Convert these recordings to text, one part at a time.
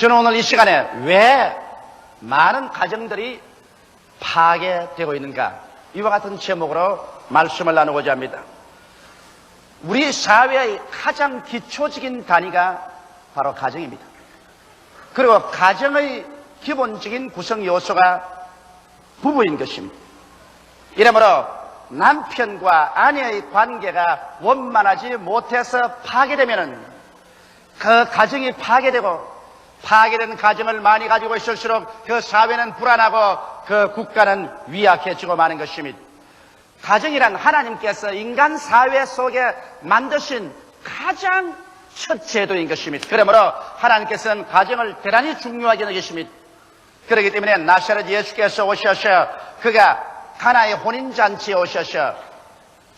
저는 오늘 이 시간에 왜 많은 가정들이 파괴되고 있는가, 이와 같은 제목으로 말씀을 나누고자 합니다. 우리 사회의 가장 기초적인 단위가 바로 가정입니다. 그리고 가정의 기본적인 구성 요소가 부부인 것입니다. 이러므로 남편과 아내의 관계가 원만하지 못해서 파괴되면 그 가정이 파괴된 가정을 많이 가지고 있을수록 그 사회는 불안하고 그 국가는 위약해지고 마는 것입니다. 가정이란 하나님께서 인간 사회 속에 만드신 가장 첫 제도인 것입니다. 그러므로 하나님께서는 가정을 대단히 중요하게 여기십니다. 그렇기 때문에 나사렛 예수께서 오셔서 그가 가나의 혼인잔치에 오셔서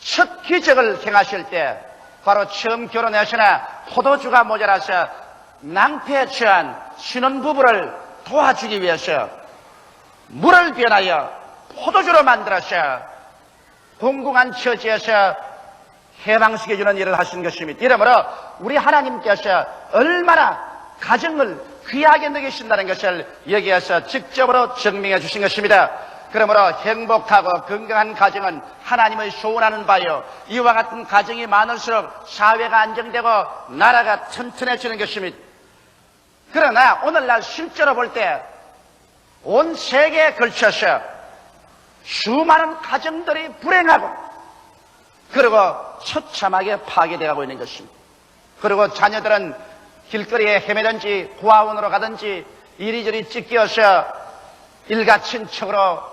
첫 기적을 행하실 때 바로 처음 결혼하시나 포도주가 모자라서 낭패에 처한 신혼부부를 도와주기 위해서 물을 변하여 포도주로 만들어서 공공한 처지에서 해방시켜주는 일을 하신 것입니다. 이러므로 우리 하나님께서 얼마나 가정을 귀하게 여기신다는 것을 여기에서 직접으로 증명해 주신 것입니다. 그러므로 행복하고 건강한 가정은 하나님의 소원하는 바요, 이와 같은 가정이 많을수록 사회가 안정되고 나라가 튼튼해지는 것입니다. 그러나 오늘날 실제로 볼 때 온 세계에 걸쳐서 수많은 가정들이 불행하고 그리고 처참하게 파괴되어가고 있는 것입니다. 그리고 자녀들은 길거리에 헤매든지 고아원으로 가든지 이리저리 찢겨서 일가친척으로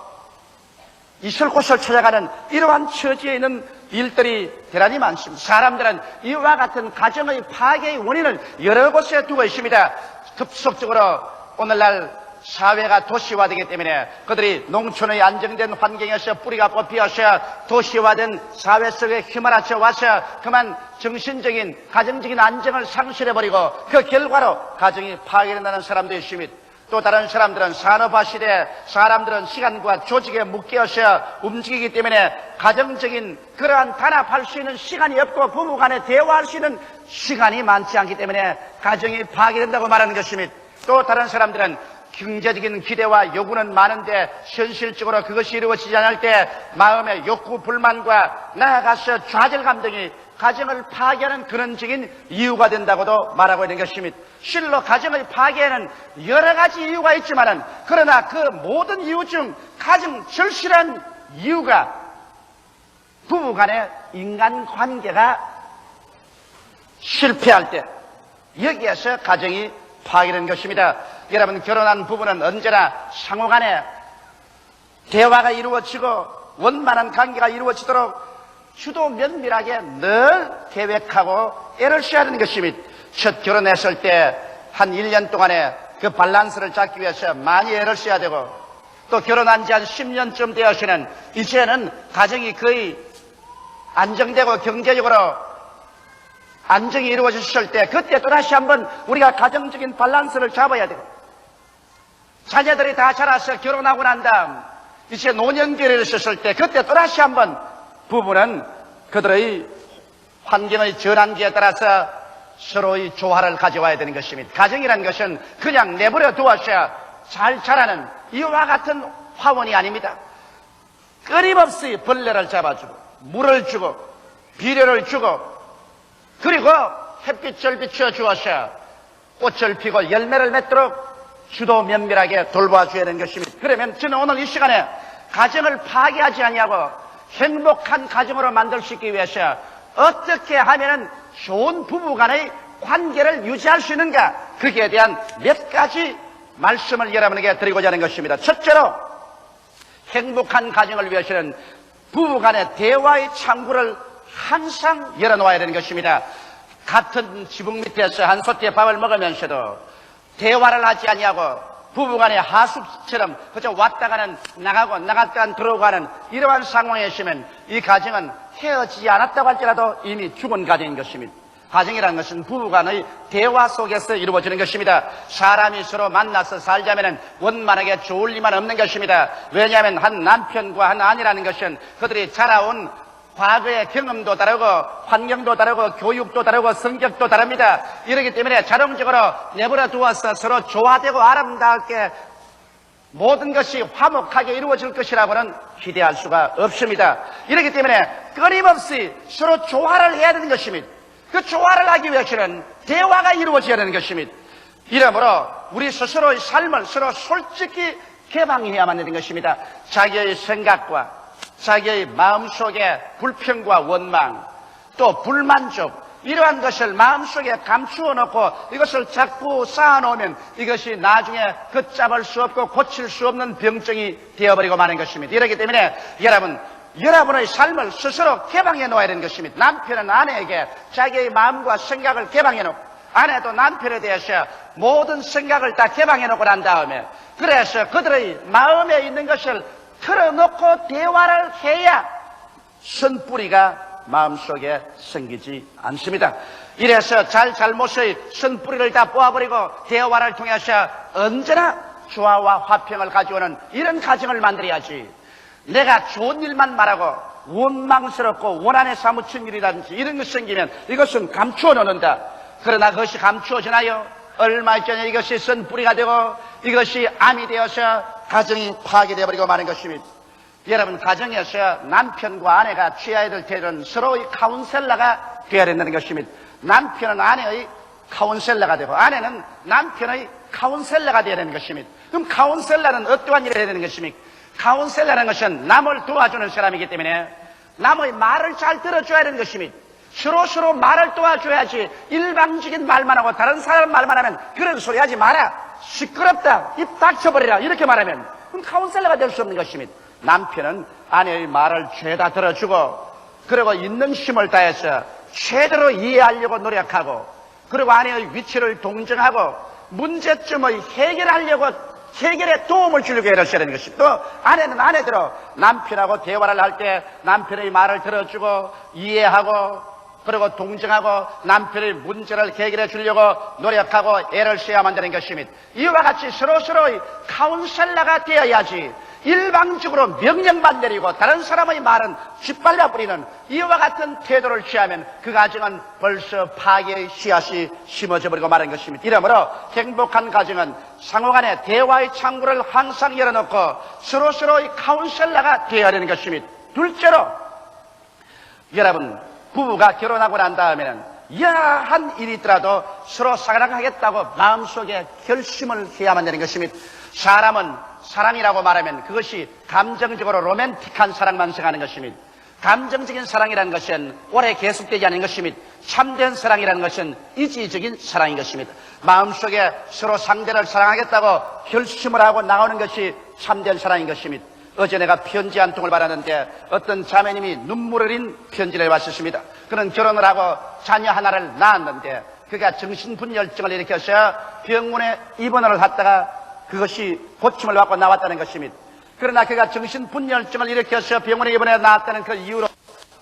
있을 곳을 찾아가는 이러한 처지에 있는 일들이 대단히 많습니다. 사람들은 이와 같은 가정의 파괴의 원인을 여러 곳에 두고 있습니다. 급속적으로 오늘날 사회가 도시화되기 때문에 그들이 농촌의 안정된 환경에서 뿌리가 뽑혀서 도시화된 사회 속에 휘말아쳐 와서 그만 정신적인 가정적인 안정을 상실해버리고 그 결과로 가정이 파괴된다는 사람도 있습니다. 또 다른 사람들은 산업화 시대에 사람들은 시간과 조직에 묶여서 움직이기 때문에 가정적인 그러한 단합할 수 있는 시간이 없고 부부 간에 대화할 수 있는 시간이 많지 않기 때문에 가정이 파괴된다고 말하는 것입니다. 또 다른 사람들은 경제적인 기대와 요구는 많은데 현실적으로 그것이 이루어지지 않을 때 마음의 욕구, 불만과 나아가서 좌절감 등이 가정을 파괴하는 근원적인 이유가 된다고도 말하고 있는 것입니다. 실로 가정의 파괴에는 여러 가지 이유가 있지만은 그러나 그 모든 이유 중 가장 절실한 이유가 부부 간의 인간관계가 실패할 때 여기에서 가정이 파괴되는 것입니다. 여러분, 결혼한 부부는 언제나 상호간에 대화가 이루어지고 원만한 관계가 이루어지도록 주도 면밀하게 늘 계획하고 애를 써야 하는 것입니다. 첫 결혼했을 때 한 1년 동안에 그 밸런스를 잡기 위해서 많이 애를 써야 되고 또 결혼한 지 한 10년쯤 되어서는 이제는 가정이 거의 안정되고 경제적으로 안정이 이루어졌을 때 그때 또다시 한번 우리가 가정적인 밸런스를 잡아야 되고 자녀들이 다 자라서 결혼하고 난 다음 이제 노년기를 썼을 때 그때 또다시 한번 부부는 그들의 환경의 전환기에 따라서 서로의 조화를 가져와야 되는 것입니다. 가정이라는 것은 그냥 내버려 두어서 잘 자라는 이와 같은 화원이 아닙니다. 끊임없이 벌레를 잡아주고 물을 주고 비료를 주고 그리고 햇빛을 비추어 주어서 꽃을 피고 열매를 맺도록 주도 면밀하게 돌봐줘야 되는 것입니다. 그러면 저는 오늘 이 시간에 가정을 파괴하지 아니하고 행복한 가정으로 만들 수 있기 위해서 어떻게 하면 좋은 부부간의 관계를 유지할 수 있는가, 거기에 대한 몇 가지 말씀을 여러분에게 드리고자 하는 것입니다. 첫째로 행복한 가정을 위해서는 부부간의 대화의 창구를 항상 열어놓아야 되는 것입니다. 같은 지붕 밑에서 한 소띠의 밥을 먹으면서도 대화를 하지 아니하고 부부간의 하숙처럼 그저 왔다가는 나가고 나갔다가 들어가는 이러한 상황에 있으면 이 가정은 헤어지지 않았다고 할지라도 이미 죽은 가정인 것입니다. 가정이라는 것은 부부간의 대화 속에서 이루어지는 것입니다. 사람이 서로 만나서 살자면 원만하게 좋을 리만 없는 것입니다. 왜냐하면 한 남편과 한 아내라는 것은 그들이 자라온 과거의 경험도 다르고 환경도 다르고 교육도 다르고 성격도 다릅니다. 이렇기 때문에 자동적으로 내버려 두어서 서로 조화되고 아름답게 모든 것이 화목하게 이루어질 것이라고는 기대할 수가 없습니다. 이렇기 때문에 끊임없이 서로 조화를 해야 되는 것입니다. 그 조화를 하기 위해서는 대화가 이루어져야 되는 것입니다. 이러므로 우리 스스로의 삶을 서로 솔직히 개방해야만 되는 것입니다. 자기의 생각과 자기의 마음속에 불평과 원망, 또 불만족, 이러한 것을 마음속에 감추어 놓고 이것을 자꾸 쌓아놓으면 이것이 나중에 걷잡을 수 없고 고칠 수 없는 병증이 되어버리고 마는 것입니다. 이렇기 때문에 여러분의 삶을 스스로 개방해 놓아야 되는 것입니다. 남편은 아내에게 자기의 마음과 생각을 개방해 놓고, 아내도 남편에 대해서 모든 생각을 다 개방해 놓고 난 다음에, 그래서 그들의 마음에 있는 것을 털어놓고 대화를 해야 선뿌리가 마음속에 생기지 않습니다. 이래서 잘못의 선뿌리를 다 뽑아버리고 대화를 통해서 언제나 조화와 화평을 가져오는 이런 가정을 만들어야지, 내가 좋은 일만 말하고 원망스럽고 원한에 사무친 일이라든지 이런 것이 생기면 이것은 감추어 놓는다. 그러나 그것이 감추어지나요? 얼마 전에 이것이 선뿌리가 되고 이것이 암이 되어서 가정이 파괴되어버리고 마는 것입니다. 여러분, 가정에서 남편과 아내가 취해야 될 때는 서로의 카운셀러가 되어야 된다는 것입니다. 남편은 아내의 카운셀러가 되고 아내는 남편의 카운셀러가 되어야 되는 것입니다. 그럼 카운셀러는 어떠한 일을 해야 되는 것입니까? 카운셀러라는 것은 남을 도와주는 사람이기 때문에 남의 말을 잘 들어줘야 되는 것입니다. 서로 말을 도와줘야지 일방적인 말만 하고 다른 사람 말만 하면 그런 소리 하지 마라, 시끄럽다, 입 닥쳐버리라 이렇게 말하면 그럼 카운셀러가 될 수 없는 것입니다. 남편은 아내의 말을 죄다 들어주고 그리고 있는 힘을 다해서 최대로 이해하려고 노력하고 그리고 아내의 위치를 동정하고 문제점을 해결에 도움을 주려고 애를 써야 되는 것입니다. 또 아내는 아내대로 남편하고 대화를 할 때 남편의 말을 들어주고 이해하고 그리고 동정하고 남편의 문제를 해결해 주려고 노력하고 애를 써야만 되는 것입니다. 이와 같이 서로서로의 카운셀러가 되어야지 일방적으로 명령만 내리고 다른 사람의 말은 짓밟아 버리는 이와 같은 태도를 취하면 그 가정은 벌써 파괴의 씨앗이 심어져 버리고 마는 것입니다. 이러므로 행복한 가정은 상호간에 대화의 창구를 항상 열어놓고 서로서로의 카운셀러가 되어야 되는 것입니다. 둘째로, 여러분, 부부가 결혼하고 난 다음에는 야한 일이 있더라도 서로 사랑하겠다고 마음속에 결심을 해야만 되는 것입니다. 사람은 사랑이라고 말하면 그것이 감정적으로 로맨틱한 사랑만 생각하는 것입니다. 감정적인 사랑이라는 것은 오래 계속되지 않는 것입니다. 참된 사랑이라는 것은 이지적인 사랑인 것입니다. 마음속에 서로 상대를 사랑하겠다고 결심을 하고 나오는 것이 참된 사랑인 것입니다. 어제 내가 편지 한 통을 받았는데 어떤 자매님이 눈물을 흘린 편지를 왔었습니다. 그는 결혼을 하고 자녀 하나를 낳았는데 그가 정신분열증을 일으켜서 병원에 입원을 했다가 그것이 고침을 받고 나왔다는 것입니다. 그러나 그가 정신분열증을 일으켜서 병원에 입원해 나왔다는 그 이유로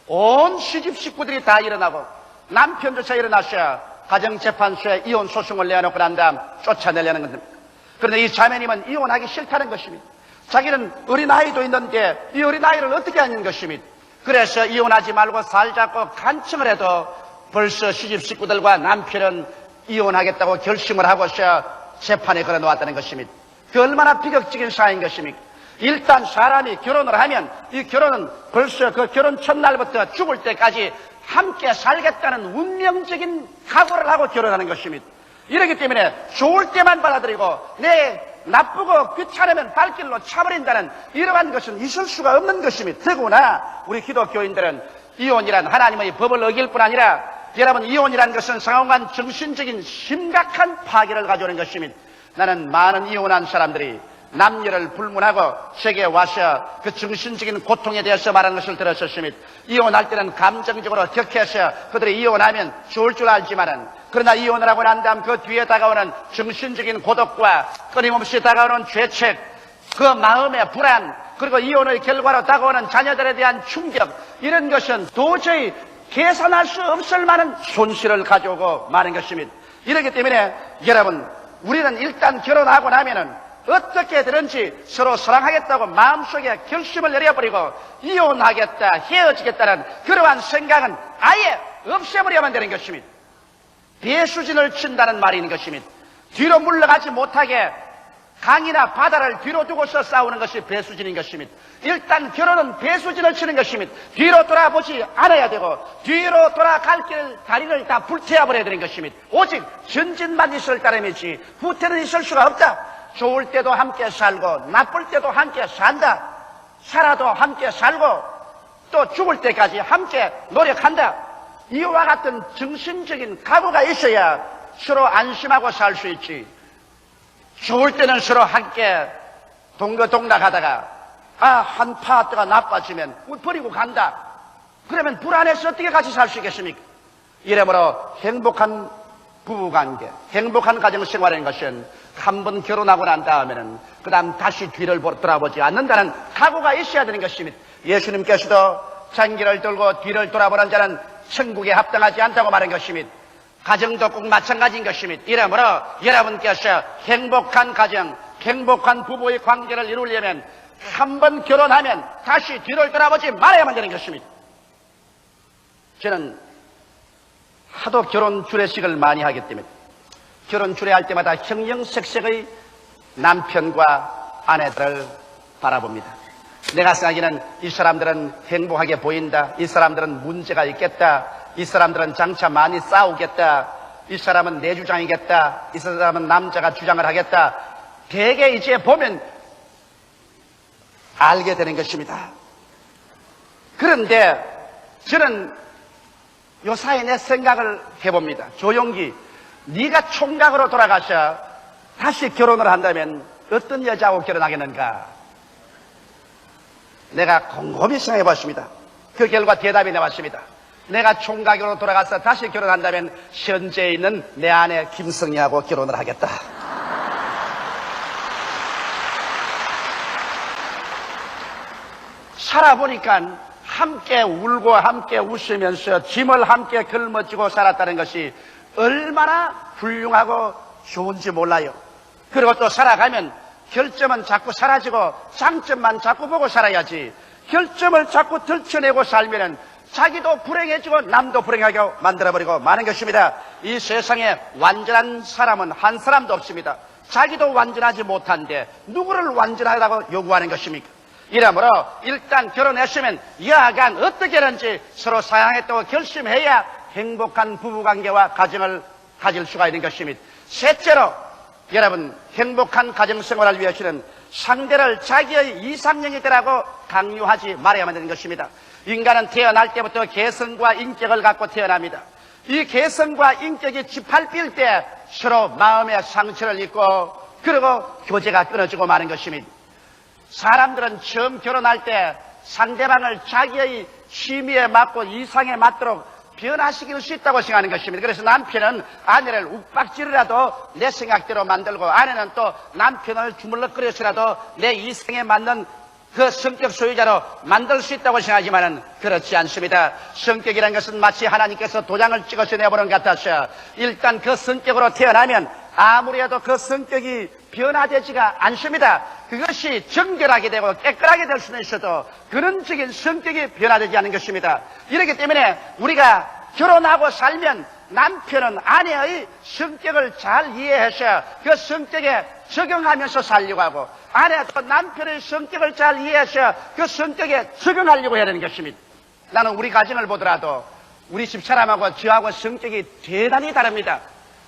온 시집 식구들이 다 일어나고 남편조차 일어나서 가정재판소에 이혼 소송을 내놓고 난 다음 쫓아내려는 겁니다. 그런데 이 자매님은 이혼하기 싫다는 것입니다. 자기는 어린아이도 있는데 이 어린아이를 어떻게 하는 것입니다. 그래서 이혼하지 말고 살자고 간청을 해도 벌써 시집 식구들과 남편은 이혼하겠다고 결심을 하고서 재판에 걸어놓았다는 것입니다. 그 얼마나 비극적인 사회인 것입니까? 일단 사람이 결혼을 하면 이 결혼은 벌써 그 결혼 첫날부터 죽을 때까지 함께 살겠다는 운명적인 각오를 하고 결혼하는 것입니다. 이렇기 때문에 좋을 때만 받아들이고 내 나쁘고 귀찮으면 발길로 차버린다는 이러한 것은 있을 수가 없는 것입니다. 더구나 우리 기독교인들은 이혼이란 하나님의 법을 어길 뿐 아니라 여러분, 이혼이란 것은 상호간 정신적인 심각한 파괴를 가져오는 것입니다. 나는 많은 이혼한 사람들이 남녀를 불문하고 제게 와서 그 정신적인 고통에 대해서 말하는 것을 들었었습니다. 이혼할 때는 감정적으로 격해서 그들이 이혼하면 좋을 줄 알지만은 그러나 이혼을 하고 난 다음 그 뒤에 다가오는 정신적인 고독과 끊임없이 다가오는 죄책, 그 마음의 불안, 그리고 이혼의 결과로 다가오는 자녀들에 대한 충격, 이런 것은 도저히 계산할 수 없을 만한 손실을 가져오고 마는 것입니다. 이렇기 때문에 여러분, 우리는 일단 결혼하고 나면은 어떻게 되든지 서로 사랑하겠다고 마음속에 결심을 내려버리고 이혼하겠다, 헤어지겠다는 그러한 생각은 아예 없애버려야만 되는 것입니다. 배수진을 친다는 말이 있는 것입니다. 뒤로 물러가지 못하게 강이나 바다를 뒤로 두고서 싸우는 것이 배수진인 것입니다. 일단 결혼은 배수진을 치는 것입니다. 뒤로 돌아보지 않아야 되고 뒤로 돌아갈 길 다리를 다 불태워버려야 되는 것입니다. 오직 전진만 있을 따름이지 후퇴는 있을 수가 없다. 좋을 때도 함께 살고 나쁠 때도 함께 산다. 살아도 함께 살고 또 죽을 때까지 함께 노력한다. 이와 같은 정신적인 각오가 있어야 서로 안심하고 살 수 있지. 좋을 때는 서로 함께 동거동락하다가 한 파트가 나빠지면 버리고 간다. 그러면 불안해서 어떻게 같이 살 수 있겠습니까? 이러므로 행복한 부부관계, 행복한 가정생활인 것은 한 번 결혼하고 난 다음에는 그 다음 다시 뒤를 돌아보지 않는다는 각오가 있어야 되는 것입니다. 예수님께서도 잔기를 들고 뒤를 돌아보는 자는 천국에 합당하지 않다고 말한 것입니다. 가정도 꼭 마찬가지인 것입니다. 이러므로 여러분께서 행복한 가정, 행복한 부부의 관계를 이루려면 한 번 결혼하면 다시 뒤를 돌아보지 말아야만 되는 것입니다. 저는 하도 결혼 주례식을 많이 하기 때문에 결혼 주례할 때마다 형형색색의 남편과 아내들을 바라봅니다. 내가 생각하기에는 이 사람들은 행복하게 보인다. 이 사람들은 문제가 있겠다. 이 사람들은 장차 많이 싸우겠다. 이 사람은 내 주장이겠다. 이 사람은 남자가 주장을 하겠다. 대개 이제 보면 알게 되는 것입니다. 그런데 저는 요사이 내 생각을 해봅니다. 조용기, 네가 총각으로 돌아가셔 다시 결혼을 한다면 어떤 여자하고 결혼하겠는가? 내가 곰곰이 생각해 봤습니다. 그 결과 대답이 나왔습니다. 내가 총각으로 돌아가서 다시 결혼한다면 현재에 있는 내 아내 김성희하고 결혼을 하겠다. 살아보니까 함께 울고 함께 웃으면서 짐을 함께 걸머쥐고 살았다는 것이 얼마나 훌륭하고 좋은지 몰라요. 그리고 또 살아가면 결점은 자꾸 사라지고 장점만 자꾸 보고 살아야지. 결점을 자꾸 들춰내고 살면은 자기도 불행해지고 남도 불행하게 만들어버리고 마는 것입니다. 이 세상에 완전한 사람은 한 사람도 없습니다. 자기도 완전하지 못한데 누구를 완전하다고 요구하는 것입니까? 이러므로 일단 결혼했으면 여하간 어떻게든지 서로 사랑했다고 결심해야 행복한 부부관계와 가정을 가질 수가 있는 것입니다. 셋째로 여러분 행복한 가정생활을 위해서는 상대를 자기의 이상형이 되라고 강요하지 말아야만 되는 것입니다. 인간은 태어날 때부터 개성과 인격을 갖고 태어납니다. 이 개성과 인격이 짓밟힐 때 서로 마음의 상처를 입고 그리고 교제가 끊어지고 마는 것입니다. 사람들은 처음 결혼할 때 상대방을 자기의 취미에 맞고 이상에 맞도록 변화시킬 수 있다고 생각하는 것입니다. 그래서 남편은 아내를 욱박지르라도 내 생각대로 만들고 아내는 또 남편을 주물럭거려서라도 내 이성에 맞는 그 성격 소유자로 만들 수 있다고 생각하지만 그렇지 않습니다. 성격이라는 것은 마치 하나님께서 도장을 찍어서 내보는 것 같아서 일단 그 성격으로 태어나면 아무리 해도 그 성격이 변화되지가 않습니다. 그것이 정결하게 되고 깨끗하게 될 수는 있어도 근원적인 성격이 변화되지 않는 것입니다. 이렇기 때문에 우리가 결혼하고 살면 남편은 아내의 성격을 잘 이해해서 그 성격에 적용하면서 살려고 하고 아내도 남편의 성격을 잘 이해해서 그 성격에 적용하려고 해야 되는 것입니다. 나는 우리 가정을 보더라도 우리 집사람하고 저하고 성격이 대단히 다릅니다.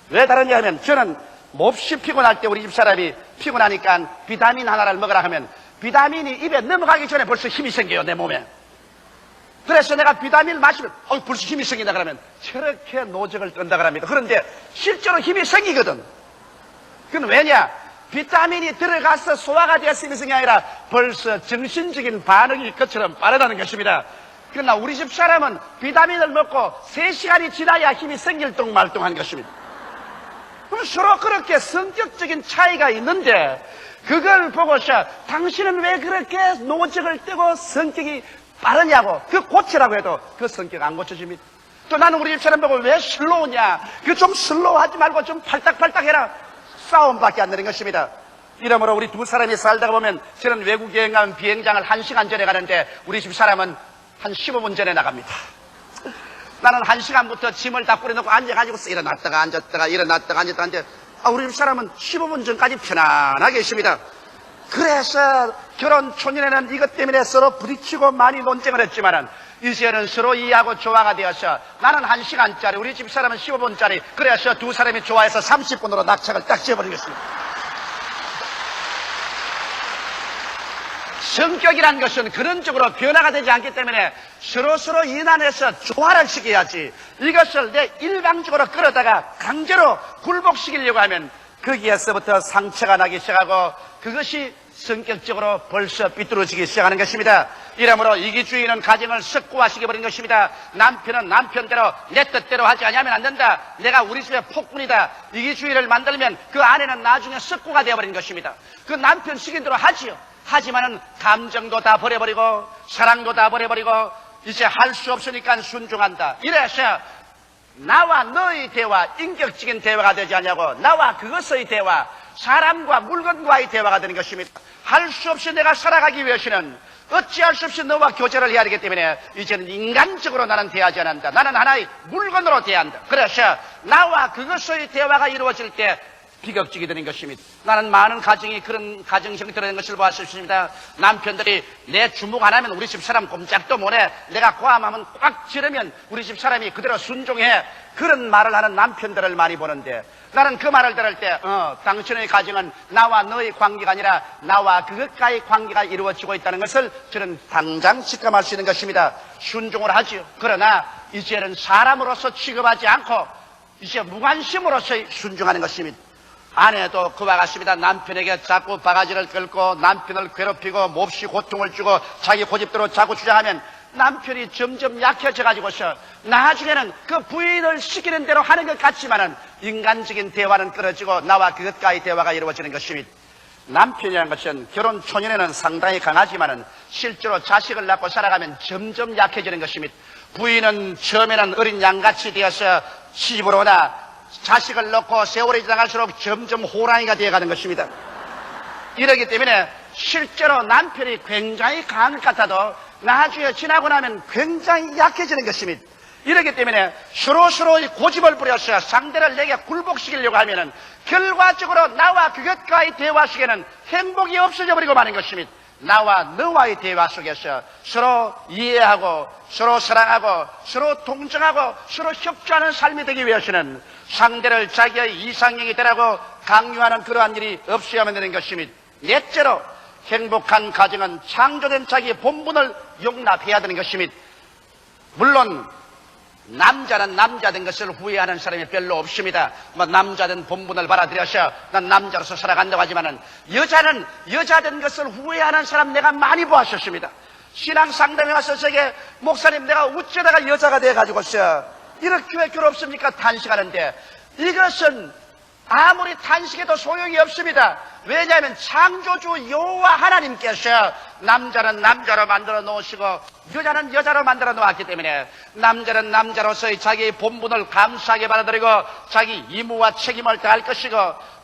왜 다르냐 하면 저는 몹시 피곤할 때 우리 집사람이 피곤하니까 비타민 하나를 먹으라 하면 비타민이 입에 넘어가기 전에 벌써 힘이 생겨요, 내 몸에. 그래서 내가 비타민을 마시면 벌써 힘이 생긴다 그러면 저렇게 노적을 뜬다 그럽니다. 그런데 실제로 힘이 생기거든. 그건 왜냐? 비타민이 들어가서 소화가 되었으면 생이 아니라 벌써 정신적인 반응이 그처럼 빠르다는 것입니다. 그러나 우리 집 사람은 비타민을 먹고 3시간이 지나야 힘이 생길 똥말똥한 것입니다. 그럼 서로 그렇게 성격적인 차이가 있는데 그걸 보고서 당신은 왜 그렇게 노적을 떼고 성격이 빠르냐고 그 고치라고 해도 그 성격 안 고쳐집니다. 또 나는 우리 집 사람 보고 왜 슬로우냐 그 좀 슬로우하지 말고 좀 팔딱팔딱 해라 싸움밖에 안 되는 것입니다. 이러므로 우리 두 사람이 살다가 보면 저는 외국 여행 가면 비행장을 1시간 전에 가는데 우리 집 사람은 한 15분 전에 나갑니다. 나는 1시간부터 짐을 다 뿌려놓고 앉아가지고 일어났다가 앉았다가 일어났다가 앉았다가 우리 집 사람은 15분 전까지 편안하게 있습니다. 그래서 결혼 초년에는 이것 때문에 서로 부딪히고 많이 논쟁을 했지만은 이제는 서로 이해하고 조화가 되어서 나는 1시간짜리 우리 집 사람은 15분짜리 그래서 두 사람이 좋아해서 30분으로 낙착을 딱 지어버리겠습니다. 성격이란 것은 그런 쪽으로 변화가 되지 않기 때문에 서로 인한해서 조화를 시켜야지 이것을 내 일방적으로 끌어다가 강제로 굴복시키려고 하면 거기에서부터 상처가 나기 시작하고 그것이 성격적으로 벌써 삐뚤어지기 시작하는 것입니다. 이러므로 이기주의는 가정을 석고화시켜버린 것입니다. 남편은 남편대로 내 뜻대로 하지 않으면 안 된다. 내가 우리 집의 폭군이다. 이기주의를 만들면 그 아내는 나중에 석고가 되어버린 것입니다. 그 남편 시킨 대로 하지요. 하지만은 감정도 다 버려버리고 사랑도 다 버려버리고 이제 할 수 없으니까 순종한다. 이래서 나와 너의 대화, 인격적인 대화가 되지 않냐고 나와 그것의 대화, 사람과 물건과의 대화가 되는 것입니다. 할 수 없이 내가 살아가기 위해서는 어찌할 수 없이 너와 교제를 해야 하기 때문에 이제는 인간적으로 나는 대하지 않는다. 나는 하나의 물건으로 대한다. 그래서 나와 그것의 대화가 이루어질 때 비극적이 되는 것입니다. 나는 많은 가정이 그런 가정 형태로 된 것을 보았습니다. 남편들이 내 주목 안 하면 우리 집 사람 꼼짝도 못해. 내가 고함하면 꽉 지르면 우리 집 사람이 그대로 순종해. 그런 말을 하는 남편들을 많이 보는데 나는 그 말을 들을 때 당신의 가정은 나와 너의 관계가 아니라 나와 그것과의 관계가 이루어지고 있다는 것을 저는 당장 직감할 수 있는 것입니다. 순종을 하지요. 그러나 이제는 사람으로서 취급하지 않고 이제 무관심으로서 순종하는 것입니다. 아내도 그와 같습니다. 남편에게 자꾸 바가지를 끌고 남편을 괴롭히고 몹시 고통을 주고 자기 고집대로 자꾸 주장하면 남편이 점점 약해져 가지고서 나중에는 그 부인을 시키는 대로 하는 것 같지만은 인간적인 대화는 끊어지고 나와 그것과의 대화가 이루어지는 것입니다. 남편이라는 것은 결혼 초년에는 상당히 강하지만은 실제로 자식을 낳고 살아가면 점점 약해지는 것입니다. 부인은 처음에는 어린 양같이 되어서 시집으로 오나 자식을 낳고 세월이 지나갈수록 점점 호랑이가 되어가는 것입니다. 이러기 때문에 실제로 남편이 굉장히 강한 것 같아도 나중에 지나고 나면 굉장히 약해지는 것입니다. 이러기 때문에 서로의 고집을 부려서 상대를 내게 굴복시키려고 하면은 결과적으로 나와 그것과의 대화 속에는 행복이 없어져 버리고 마는 것입니다. 나와 너와의 대화 속에서 서로 이해하고 서로 사랑하고 서로 동정하고 서로 협조하는 삶이 되기 위해서는 상대를 자기의 이상형이 되라고 강요하는 그러한 일이 없어야만 되는 것입니다. 넷째로 행복한 가정은 창조된 자기 본분을 용납해야 되는 것입니다. 물론 남자는 남자된 것을 후회하는 사람이 별로 없습니다. 남자된 본분을 받아들여서 난 남자로서 살아간다고 하지만은 여자는 여자된 것을 후회하는 사람 내가 많이 보았었습니다. 신앙 상담에 와서 저게 목사님 내가 어쩌다가 여자가 돼가지고서 이렇게 왜 괴롭습니까? 탄식하는데 이것은 아무리 탄식해도 소용이 없습니다. 왜냐하면 창조주 여호와 하나님께서 남자는 남자로 만들어 놓으시고 여자는 여자로 만들어 놓았기 때문에 남자는 남자로서의 자기의 본분을 감사하게 받아들이고 자기 임무와 책임을 다할 것이고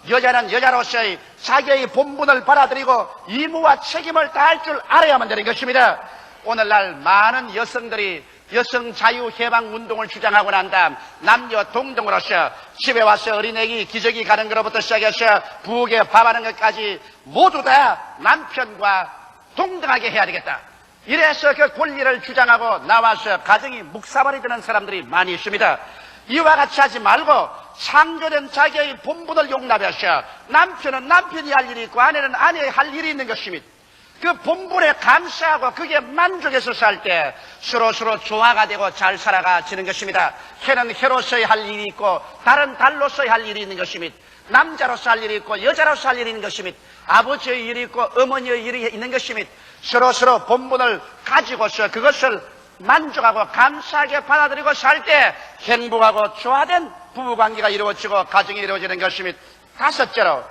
여자는 여자로서의 자기의 본분을 받아들이고 임무와 책임을 다할 줄 알아야만 되는 것입니다. 오늘날 많은 여성들이 여성 자유해방 운동을 주장하고 난 다음 남녀 동등으로서 집에 와서 어린애기 기저귀 가는 것부터 시작해서 부엌에 밥하는 것까지 모두 다 남편과 동등하게 해야 되겠다. 이래서 그 권리를 주장하고 나와서 가정이 묵사발이 되는 사람들이 많이 있습니다. 이와 같이 하지 말고 창조된 자기의 본분을 용납해서 남편은 남편이 할 일이 있고 아내는 아내의 할 일이 있는 것입니다. 그 본분에 감사하고 그게 만족해서 살 때 서로 조화가 되고 잘 살아가지는 것입니다. 해는 해로서의 할 일이 있고 달은 달로서의 할 일이 있는 것입니다. 남자로서 할 일이 있고 여자로서 할 일이 있는 것입니다. 아버지의 일이 있고 어머니의 일이 있는 것입니다. 서로 본분을 가지고서 그것을 만족하고 감사하게 받아들이고 살 때 행복하고 조화된 부부관계가 이루어지고 가정이 이루어지는 것입니다. 다섯째로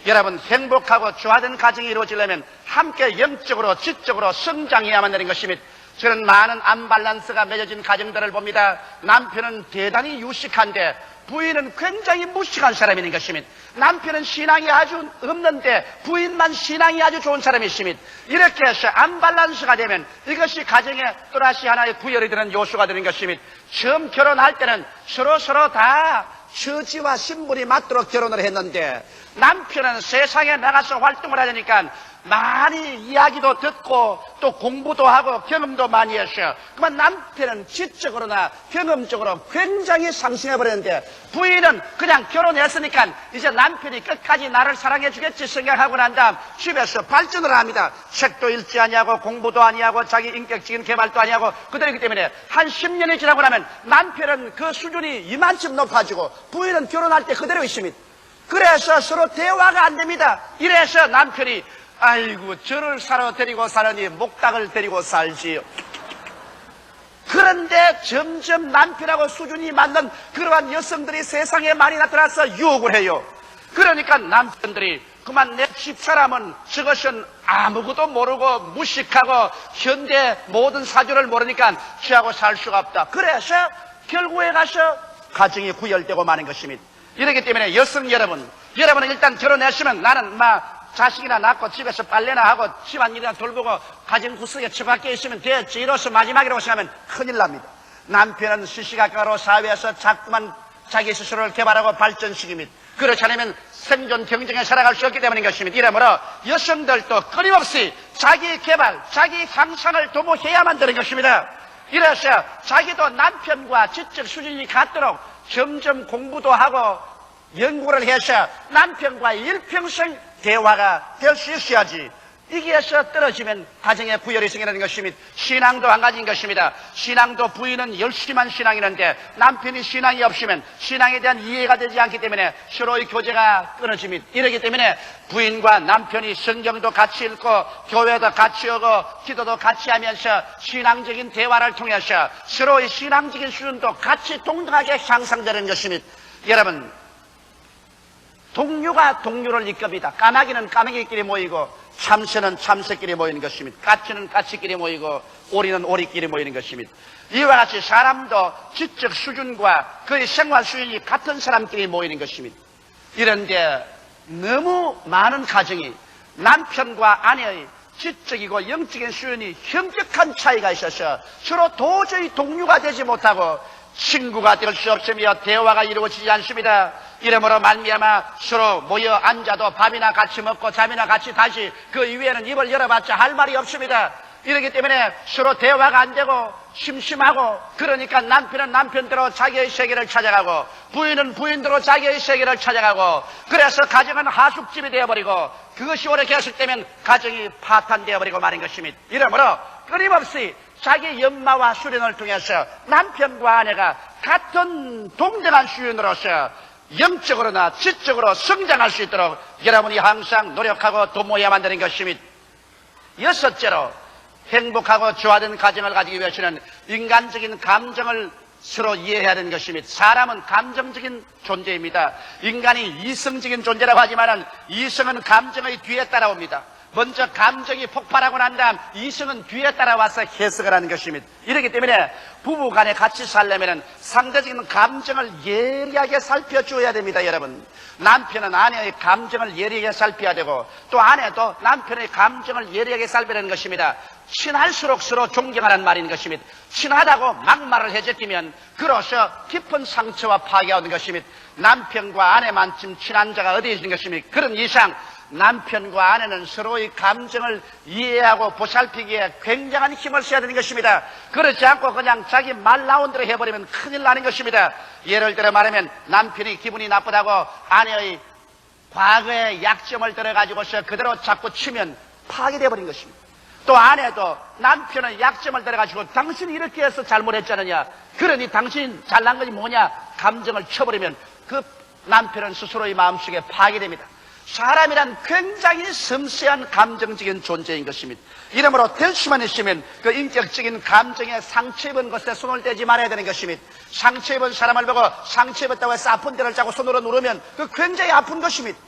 여러분 행복하고 조화된 가정이 이루어지려면 함께 영적으로 지적으로 성장해야만 되는 것입니다. 저는 많은 안밸런스가 맺어진 가정들을 봅니다. 남편은 대단히 유식한데 부인은 굉장히 무식한 사람인 것입니다. 남편은 신앙이 아주 없는데 부인만 신앙이 아주 좋은 사람이십니다. 이렇게 해서 안밸런스가 되면 이것이 가정에 또다시 하나의 구열이 되는 요소가 되는 것입니다. 처음 결혼할 때는 서로 다 처지와 신분이 맞도록 결혼을 했는데 남편은 세상에 나가서 활동을 하려니까 많이 이야기도 듣고 또 공부도 하고 경험도 많이 했어요. 그만 남편은 지적으로나 경험적으로 굉장히 상승해버렸는데 부인은 그냥 결혼했으니까 이제 남편이 끝까지 나를 사랑해 주겠지 생각하고 난 다음 집에서 발전을 합니다. 책도 읽지 아니하고 공부도 아니하고 자기 인격적인 개발도 아니하고 그들이기 때문에 한 10년이 지나고 나면 남편은 그 수준이 이만큼 높아지고 부인은 결혼할 때 그대로 있습니다. 그래서 서로 대화가 안 됩니다. 이래서 남편이 아이고 저를 사러 데리고 사느니 목닭을 데리고 살지요. 그런데 점점 남편하고 수준이 맞는 그러한 여성들이 세상에 많이 나타나서 유혹을 해요. 그러니까 남편들이 그만 내 집사람은 저것은 아무것도 모르고 무식하고 현대 모든 사주를 모르니까 지하고 살 수가 없다. 그래서 결국에 가서 가정이 구열되고 마는 것입니다. 이렇기 때문에 여성 여러분은 일단 결혼했으면 나는 자식이나 낳고 집에서 빨래나 하고 집안일이나 돌보고 가정 구석에 처박혀 있으면 됐지. 이로써 마지막이라고 생각하면 큰일 납니다. 남편은 시시각각으로 사회에서 자꾸만 자기 스스로를 개발하고 발전시킵니다. 그렇지 않으면 생존 경쟁에 살아갈 수 없기 때문인 것입니다. 이러므로 여성들도 끊임없이 자기 개발, 자기 향상을 도모해야만 되는 것입니다. 이래서 자기도 남편과 지적 수준이 같도록 점점 공부도 하고 연구를 해서 남편과 일평생 대화가 될 수 있어야지. 이게서 떨어지면 가정에 구열이 생기는 것입니다. 신앙도 한 가지인 것입니다. 신앙도 부인은 열심한 신앙이는데 남편이 신앙이 없으면 신앙에 대한 이해가 되지 않기 때문에 서로의 교제가 끊어집니다. 이러기 때문에 부인과 남편이 성경도 같이 읽고 교회도 같이 오고 기도도 같이 하면서 신앙적인 대화를 통해서 서로의 신앙적인 수준도 같이 동등하게 향상되는 것입니다. 여러분, 동료가 동료를 이끕니다. 까마귀는 까마귀끼리 모이고 참새는 참새끼리 모이는 것입니다. 까치는 까치끼리 모이고 오리는 오리끼리 모이는 것입니다. 이와 같이 사람도 지적 수준과 그의 생활 수준이 같은 사람끼리 모이는 것입니다. 이런데 너무 많은 가정이 남편과 아내의 지적이고 영적인 수준이 현격한 차이가 있어서 서로 도저히 동료가 되지 못하고 친구가 될 수 없으며 대화가 이루어지지 않습니다. 이러므로 말미암아 서로 모여 앉아도 밥이나 같이 먹고 잠이나 같이 다시 그 이후에는 입을 열어봤자 할 말이 없습니다. 이러기 때문에 서로 대화가 안 되고 심심하고 그러니까 남편은 남편대로 자기의 세계를 찾아가고 부인은 부인대로 자기의 세계를 찾아가고 그래서 가정은 하숙집이 되어버리고 그것이 오래 계속되면 가정이 파탄되어버리고 마는 것입니다. 이러므로 끊임없이 자기 연마와 수련을 통해서 남편과 아내가 같은 동등한 수준으로서 영적으로나 지적으로 성장할 수 있도록 여러분이 항상 노력하고 도모해야만 되는 것입니다. 여섯째로 행복하고 조화된 가정을 가지기 위해서는 인간적인 감정을 서로 이해해야 되는 것입니다. 사람은 감정적인 존재입니다. 인간이 이성적인 존재라고 하지만 이성은 감정의 뒤에 따라옵니다. 먼저 감정이 폭발하고 난 다음 이성은 뒤에 따라와서 해석을 하는 것입니다. 이렇기 때문에 부부간에 같이 살려면 상대적인 감정을 예리하게 살펴줘야 됩니다. 여러분, 남편은 아내의 감정을 예리하게 살펴야 되고 또 아내도 남편의 감정을 예리하게 살펴야 되는 것입니다. 친할수록 서로 존경하는 말인 것입니다. 친하다고 막말을 해제끼면 그로서 깊은 상처와 파괴가 오는 것입니다. 남편과 아내만큼 친한 자가 어디 있는 것입니까? 그런 이상 남편과 아내는 서로의 감정을 이해하고 보살피기에 굉장한 힘을 써야 되는 것입니다. 그렇지 않고 그냥 자기 말 나온 대로 해버리면 큰일 나는 것입니다. 예를 들어 말하면 남편이 기분이 나쁘다고 아내의 과거의 약점을 들어가지고서 그대로 자꾸 치면 파괴되어버린 것입니다. 또 아내도 남편의 약점을 들어가지고 당신이 이렇게 해서 잘못했잖느냐, 그러니 당신 잘난 것이 뭐냐 감정을 쳐버리면 그 남편은 스스로의 마음속에 파괴됩니다. 사람이란 굉장히 섬세한 감정적인 존재인 것입니다. 이러므로 될 수만 있으면 그 인격적인 감정에 상처 입은 것에 손을 대지 말아야 되는 것입니다. 상처 입은 사람을 보고 상처 입었다고 해서 아픈 데를 자고 손으로 누르면 그 굉장히 아픈 것입니다.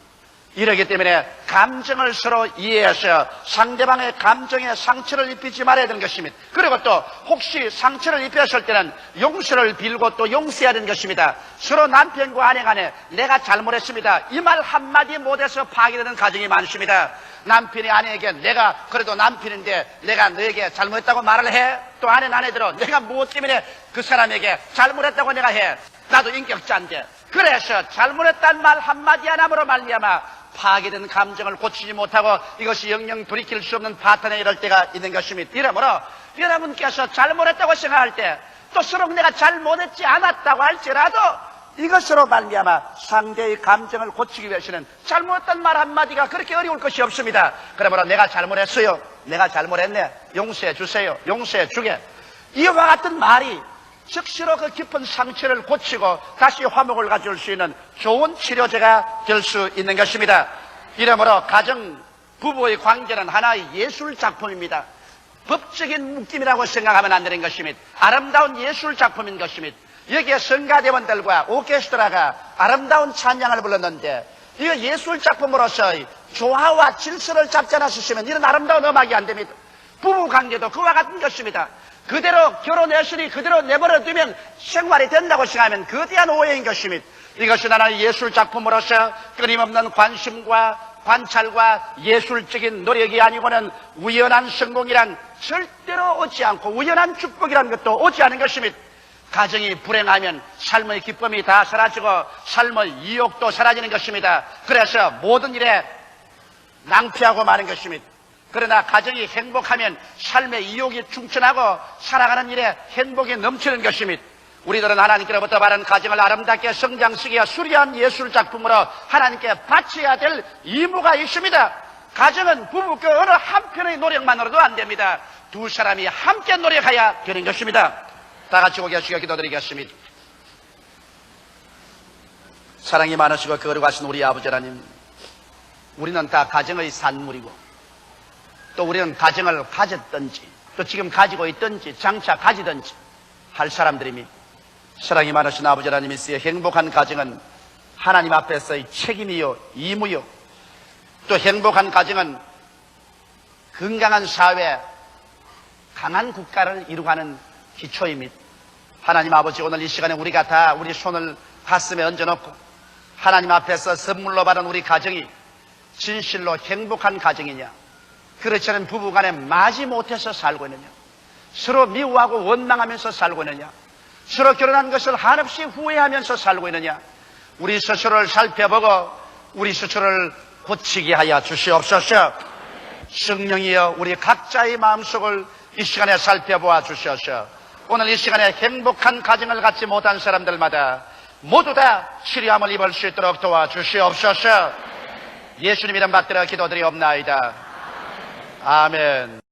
이러기 때문에 감정을 서로 이해해서 상대방의 감정에 상처를 입히지 말아야 되는 것입니다. 그리고 또 혹시 상처를 입혔을 때는 용서를 빌고 또 용서해야 되는 것입니다. 서로 남편과 아내 간에 내가 잘못했습니다, 이 말 한마디 못해서 파괴되는 가정이 많습니다. 남편이 아내에게 내가 그래도 남편인데 내가 너에게 잘못했다고 말을 해? 또 아내는 아내대로 내가 무엇 때문에 그 사람에게 잘못했다고 내가 해? 나도 인격자인데. 그래서 잘못했다는 말 한마디 하나로 말미암아 파괴된 감정을 고치지 못하고 이것이 영영 돌이킬 수 없는 파탄에 이럴 때가 있는 것입니다. 이러므로 여러분께서 잘못했다고 생각할 때 또 서로 내가 잘못했지 않았다고 할지라도 이것으로 말미암아 상대의 감정을 고치기 위해서는 잘못했다는 말 한마디가 그렇게 어려울 것이 없습니다. 그러므로 내가 잘못했어요, 내가 잘못했네, 용서해 주세요, 용서해 주게, 이와 같은 말이 즉시로 그 깊은 상처를 고치고 다시 화목을 가져올 수 있는 좋은 치료제가 될 수 있는 것입니다. 이러므로 가정 부부의 관계는 하나의 예술 작품입니다. 법적인 묶임이라고 생각하면 안 되는 것입니다. 아름다운 예술 작품인 것입니다. 여기에 성가대원들과 오케스트라가 아름다운 찬양을 불렀는데 이거 예술 작품으로서의 조화와 질서를 잡지 않았으면 이런 아름다운 음악이 안 됩니다. 부부 관계도 그와 같은 것입니다. 그대로 결혼했으니 그대로 내버려 두면 생활이 된다고 생각하면 거대한 오해인 것입니다. 이것은 하나의 예술 작품으로서 끊임없는 관심과 관찰과 예술적인 노력이 아니고는 우연한 성공이란 절대로 오지 않고 우연한 축복이라는 것도 오지 않은 것입니다. 가정이 불행하면 삶의 기쁨이 다 사라지고 삶의 이욕도 사라지는 것입니다. 그래서 모든 일에 낭피하고 마는 것입니다. 그러나 가정이 행복하면 삶의 이욕이 충천하고 살아가는 일에 행복이 넘치는 것입니다. 우리들은 하나님께로부터 받은 가정을 아름답게 성장시키어 수려한 예술 작품으로 하나님께 바쳐야 될 의무가 있습니다. 가정은 부부 그 어느 한편의 노력만으로도 안 됩니다. 두 사람이 함께 노력해야 되는 것입니다. 다 같이 고개 숙여 기도드리겠습니다. 사랑이 많으시고 거룩하신 우리 아버지 하나님, 우리는 다 가정의 산물이고 또 우리는 가정을 가졌든지 또 지금 가지고 있든지 장차 가지든지 할 사람들입니다. 사랑이 많으신 아버지 하나님이시여, 행복한 가정은 하나님 앞에서의 책임이요 의무요, 또 행복한 가정은 건강한 사회, 강한 국가를 이루가는 기초입니다. 하나님 아버지, 오늘 이 시간에 우리가 다 우리 손을 가슴에 얹어놓고 하나님 앞에서 선물로 받은 우리 가정이 진실로 행복한 가정이냐, 그렇지 않은 부부간에 마지못해서 살고 있느냐, 서로 미워하고 원망하면서 살고 있느냐, 서로 결혼한 것을 한없이 후회하면서 살고 있느냐, 우리 스스로를 살펴보고 우리 스스로를 고치게 하여 주시옵소서. 성령이여, 우리 각자의 마음속을 이 시간에 살펴보아 주시옵소서. 오늘 이 시간에 행복한 가정을 갖지 못한 사람들마다 모두 다 치료함을 입을 수 있도록 도와주시옵소서. 예수님 이름 받들어 기도드리옵나이다. 아멘.